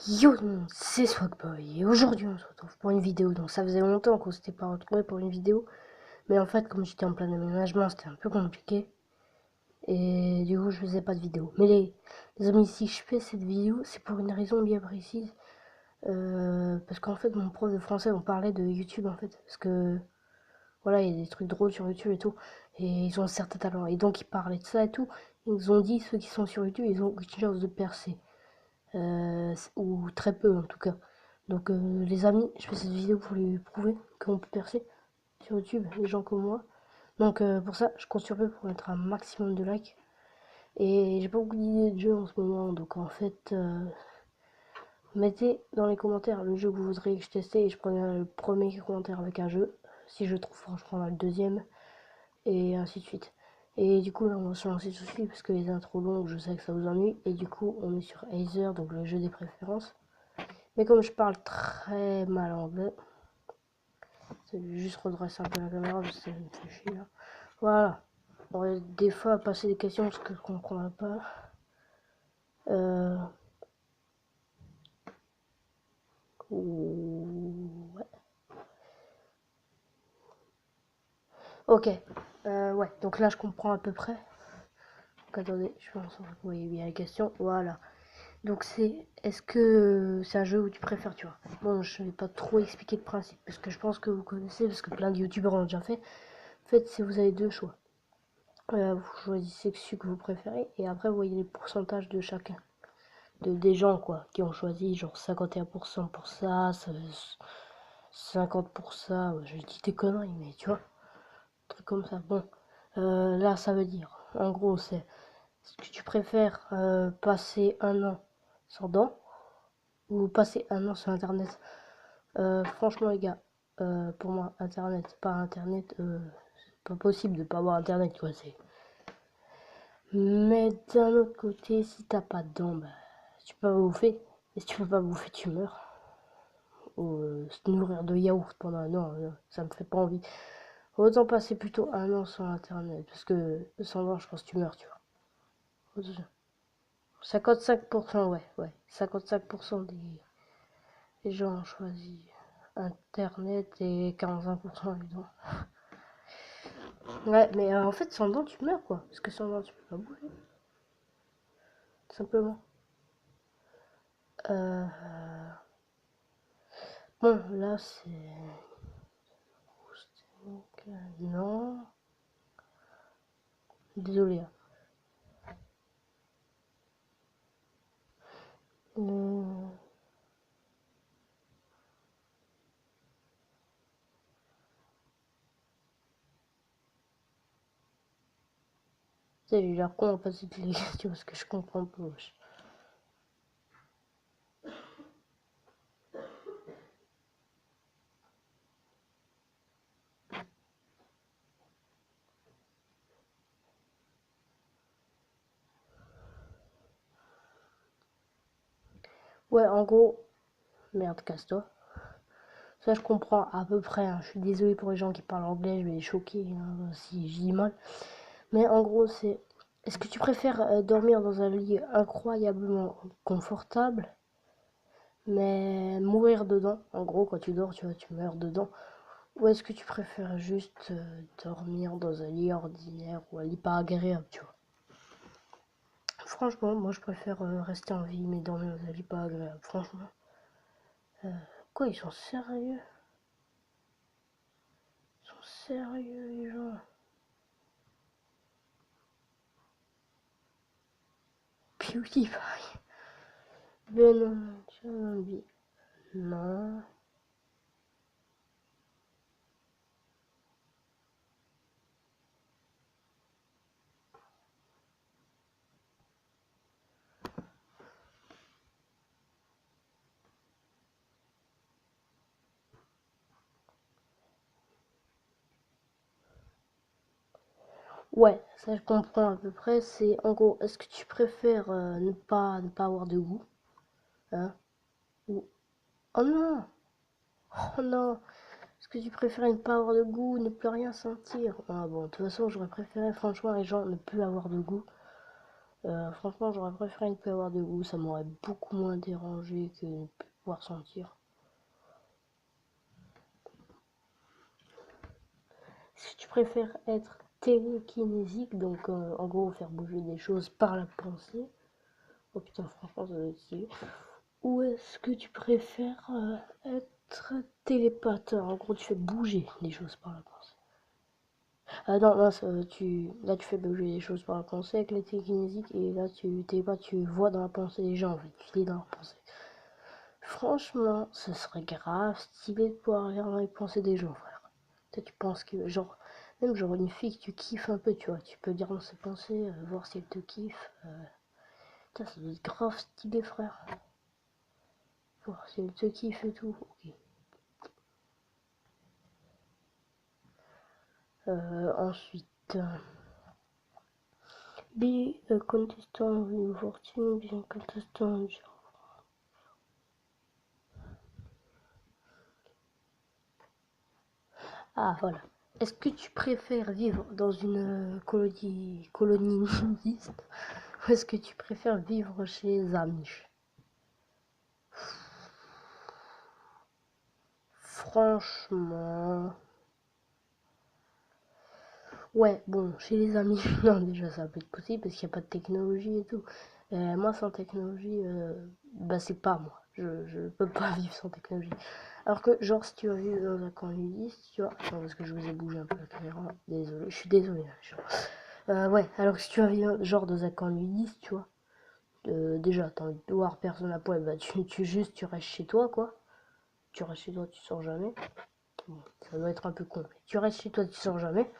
Yo, c'est Swagboy et aujourd'hui on se retrouve pour une vidéo. Donc ça faisait longtemps qu'on s'était pas retrouvé pour une vidéo, mais en fait comme j'étais en plein aménagement c'était un peu compliqué et du coup je faisais pas de vidéo. Mais les amis, si je fais cette vidéo c'est pour une raison bien précise. Parce qu'en fait mon prof de français on parlait de YouTube en fait, parce que voilà il y a des trucs drôles sur YouTube et tout, et ils ont un certain talent et donc ils parlaient de ça et tout. Ils nous ont dit ceux qui sont sur YouTube ils ont une chance de percer. Ou très peu en tout cas. Donc les amis, je fais cette vidéo pour lui prouver qu'on peut percer sur YouTube, les gens comme moi. Donc pour ça, je compte sur eux pour mettre un maximum de likes. Et j'ai pas beaucoup d'idées de jeux en ce moment, donc en fait, mettez dans les commentaires le jeu que vous voudriez que je teste et je prendrai le premier commentaire avec un jeu. Si je trouve fort, je prendrai le deuxième, et ainsi de suite. Et du coup, là, on va se lancer tout de suite parce que les intros longues, je sais que ça vous ennuie. Et du coup, on est sur Aether, donc le jeu des préférences. Mais comme je parle très mal anglais, je vais juste redresser un peu la caméra parce que ça me fait chier là. Voilà. On va des fois passer des questions parce que je comprends pas. Euh... Ouais. Ok. Ouais. Donc là, je comprends à peu près. Donc attendez, je pense que vous voyez bien les questions. Voilà. Donc est-ce que c'est un jeu où tu préfères, tu vois. Bon, je vais pas trop expliquer le principe parce que je pense que vous connaissez, parce que plein de youtubeurs ont déjà fait. En fait, si vous avez deux choix. Vous choisissez celui que vous préférez et après vous voyez les pourcentages de chacun. Des gens quoi, qui ont choisi genre 51% pour ça, 50 pour ça, je dis des conneries mais tu vois, un truc comme ça. Bon, là ça veut dire, en gros c'est, est-ce que tu préfères passer un an sans dents ou passer un an sur internet? Franchement les gars, pour moi internet, pas internet, c'est pas possible de pas avoir internet quoi, c'est... Mais d'un autre côté, si t'as pas de dents, bah, tu peux pas bouffer. Et si tu peux pas bouffer, tu meurs. Ou se nourrir de yaourt pendant un an, ça me fait pas envie. Autant passer plutôt un an sans internet. Parce que sans dents, je pense que tu meurs, tu vois. 55%, ouais. 55% des gens ont choisi internet et 45% les dents. Ouais, mais en fait, sans dents, tu meurs, quoi. Parce que sans dents, tu peux pas bouffer. Tout simplement. Euh... Bon, là, c'est... Non. Désolé. Euh, j'ai l'air con à passer toutes les questions parce que je comprends pas. Ouais, en gros, merde, casse-toi. Ça, je comprends à peu près, hein. Je suis désolé pour les gens qui parlent anglais, je vais les choquer hein, si je dis mal. Mais en gros, c'est... Est-ce que tu préfères dormir dans un lit incroyablement confortable, mais mourir dedans? En gros, quand tu dors, tu vois, tu meurs dedans. Ou est-ce que tu préfères juste dormir dans un lit ordinaire ou un lit pas agréable, tu vois? Franchement, moi je préfère rester en vie, mais dormir dans un lit pas agréable. Franchement. Euh, Quoi, ils sont sérieux? Ils sont sérieux, les gens. PewDiePie. Ben non, non. Ouais, ça je comprends à peu près. C'est en gros, est-ce que tu préfères ne pas avoir de goût, hein? Ou... Oh non! Oh non! Est-ce que tu préfères ne pas avoir de goût, ne plus rien sentir? Ah bon, de toute façon, j'aurais préféré franchement les gens ne plus avoir de goût. Franchement, j'aurais préféré ne plus avoir de goût, ça m'aurait beaucoup moins dérangé que ne plus pouvoir sentir. Si tu préfères être télékinésique, donc en gros faire bouger des choses par la pensée, oh putain, franchement, ça doit être stylé. Ou est-ce que tu préfères être télépathe? En gros, tu fais bouger les choses par la pensée. Ah non, là, là tu fais bouger les choses par la pensée avec les télékinésiques et là tu vois dans la pensée des gens en fait, tu lis dans leur pensée. Franchement, ce serait grave stylé de pouvoir lire dans les pensées des gens, frère. Toi, tu penses que, genre, même genre une fille que tu kiffes un peu, tu vois, tu peux lire dans ses pensées, voir si elle te kiffe. Putain, ça doit être grave stylé, frère. Voir si elle te kiffe et tout. Ok. Ensuite, be a contestant in 14, be a contestant. Ah, voilà. Est-ce que tu préfères vivre dans une colonie nudiste ou est-ce que tu préfères vivre chez les Amish? Franchement... Ouais, bon, chez les Amish, non, déjà ça va pas être possible parce qu'il n'y a pas de technologie et tout. Moi, sans technologie, bah c'est pas moi. Je peux pas vivre sans technologie. Alors que, genre, si tu vas vivre dans un camp nudiste, tu vois... Attends, parce que je vous ai bougé un peu la caméra. Désolé, je suis désolé. Ouais, alors que si tu vas vivre, genre, dans un camp nudiste, tu vois... déjà, t'as envie de voir personne à poil, bah tu restes chez toi, quoi. Tu restes chez toi, tu sors jamais. Bon, ça doit être un peu con. Tu restes chez toi, tu sors jamais.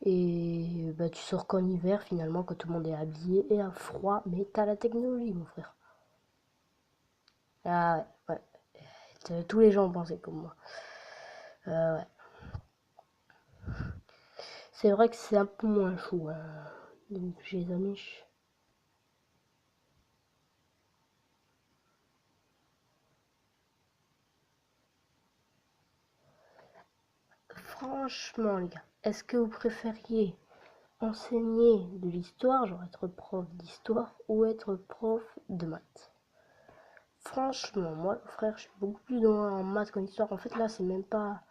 Et bah tu sors qu'en hiver, finalement, quand tout le monde est habillé et à froid. Mais t'as la technologie, mon frère. Ah ouais, ouais. Tous les gens pensaient comme moi. Ouais. C'est vrai que c'est un peu moins chaud, donc chez les Amish. Franchement, les gars, est-ce que vous préfériez enseigner de l'histoire, genre être prof d'histoire, ou être prof de maths? Franchement, moi, frère, je suis beaucoup plus dans en maths qu'en histoire. En fait, là, c'est même pas...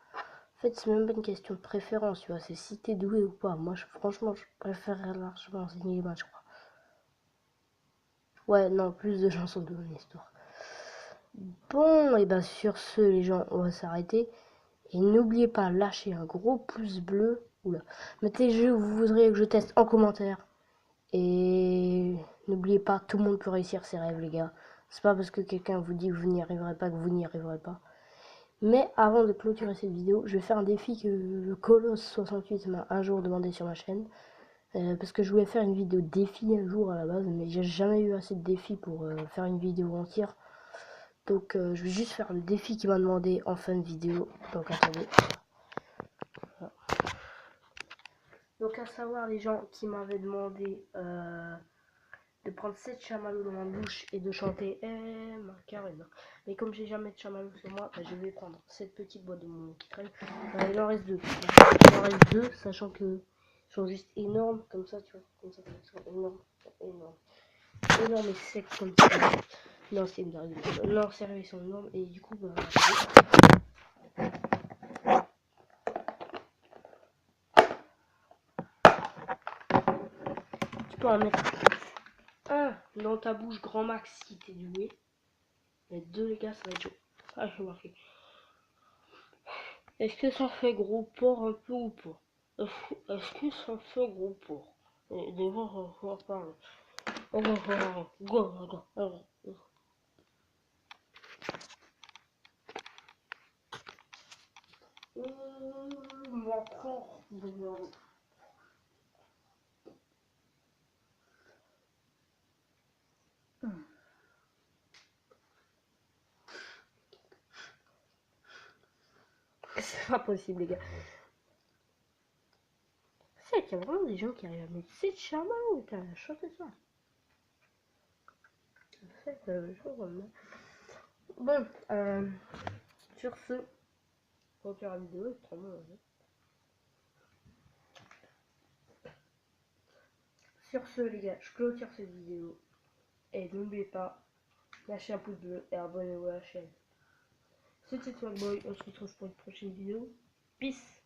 En fait, c'est même pas une question de préférence, tu vois. C'est si t'es doué ou pas. Moi, franchement, je préférerais largement enseigner les maths, je crois. Ouais, non, plus de gens sont doués en histoire. Bon, et ben sur ce, les gens, on va s'arrêter. Et n'oubliez pas, lâcher un gros pouce bleu. Oula. Mettez les jeux que vous voudriez que je teste en commentaire. Et n'oubliez pas, tout le monde peut réussir ses rêves, les gars. C'est pas parce que quelqu'un vous dit que vous n'y arriverez pas que vous n'y arriverez pas. Mais avant de clôturer cette vidéo, je vais faire un défi que le Colosse68 m'a un jour demandé sur ma chaîne. Parce que je voulais faire une vidéo défi un jour à la base, mais j'ai jamais eu assez de défis pour faire une vidéo entière. Donc je vais juste faire le défi qu'il m'a demandé en fin de vidéo. Donc attendez. Voilà. Donc à savoir les gens qui m'avaient demandé de prendre 7 chamallows dans ma bouche et de chanter Macarena. Mais comme j'ai jamais de chamallows sur moi, bah, je vais prendre cette petite boîte de mon qui traîne. Il en reste deux. Il en reste deux, sachant que ils sont juste énormes comme ça, tu vois. Comme ça, ils sont énormes. Énormes. Énormes et secs comme ça. Non, c'est une blague. Non, sérieux, ils sont énormes. Et du coup, bah, tu peux en mettre un dans ta bouche grand max si t'es doué. Mais deux, les gars, ça va être chaud. Ah, je suis marqué. Est-ce que ça fait gros porc un peu ou pas? Est-ce que ça fait gros porc? Déjà, on va parler. C'est pas possible, les gars. C'est qu'il y a vraiment des gens qui arrivent à mettre 7 chamallows. Putain, chantez ça. Bon, sur ce, on va faire la vidéo. Sur ce, les gars, je clôture cette vidéo. Et n'oubliez pas, lâchez un pouce bleu et abonnez-vous à la chaîne. C'était Swagboy, on se retrouve pour une prochaine vidéo. Peace!